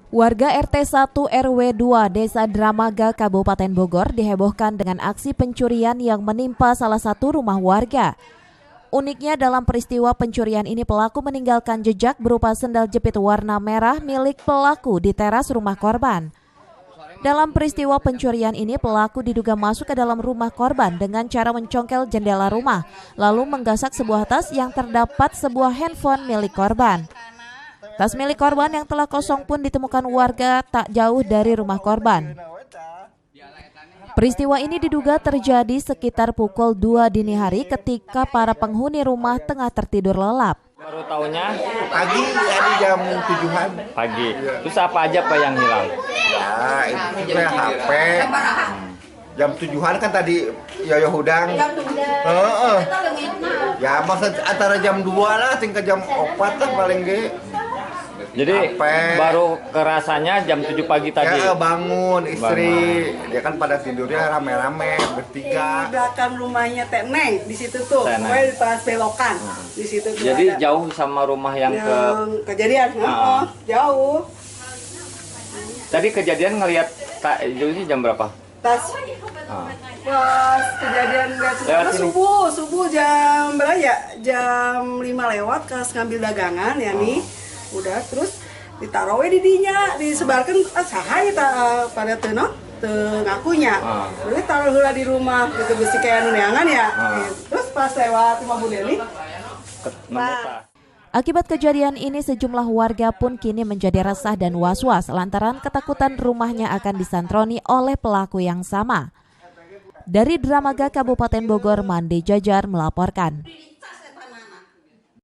Warga RT 1 RW 2 Desa Dramaga, Kabupaten Bogor dihebohkan dengan aksi pencurian yang menimpa salah satu rumah warga. Uniknya dalam peristiwa pencurian ini pelaku meninggalkan jejak berupa sendal jepit warna merah milik pelaku di teras rumah korban. Dalam peristiwa pencurian ini pelaku diduga masuk ke dalam rumah korban dengan cara mencongkel jendela rumah, lalu menggasak sebuah tas yang terdapat sebuah handphone milik korban. Tas milik korban yang telah kosong pun ditemukan warga tak jauh dari rumah korban. Peristiwa ini diduga terjadi sekitar pukul 2 dini hari ketika para penghuni rumah tengah tertidur lelap. Baru tahunya pagi ya di jam 7-an pagi. Terus apa aja Pak yang hilang? Ya itu kayak HP. Jam 7-an kan tadi yoyo hudang. Ya maksud antara jam 2 lah tingkat jam 4 lah paling ge. Jadi baru kerasanya jam 7 pagi tadi. Ya bangun istri. Dia kan pada tidurnya rame-rame bertiga. Di belakang rumahnya Teh Neng di situ tuh. Pokoknya di pas belokan di situ tuh. Jadi ada. jauh sama rumah yang kejadian. Jauh. Tadi kejadian ngelihat itu jam berapa? Pas kejadian subuh jam berapa ya? Jam 5 lewat kas ngambil dagangan ya nih. Udah terus ditaruh di dinya, disebarkan sahaya pada tenang ngakunya. Terus taruh heula di rumah gitu besi kayak neangan ya. Terus pas lewat rumah Bu Deli. Akibat kejadian ini sejumlah warga pun kini menjadi resah dan was-was lantaran ketakutan rumahnya akan disantroni oleh pelaku yang sama. Dari Dramaga, Kabupaten Bogor, Mande Jajar melaporkan.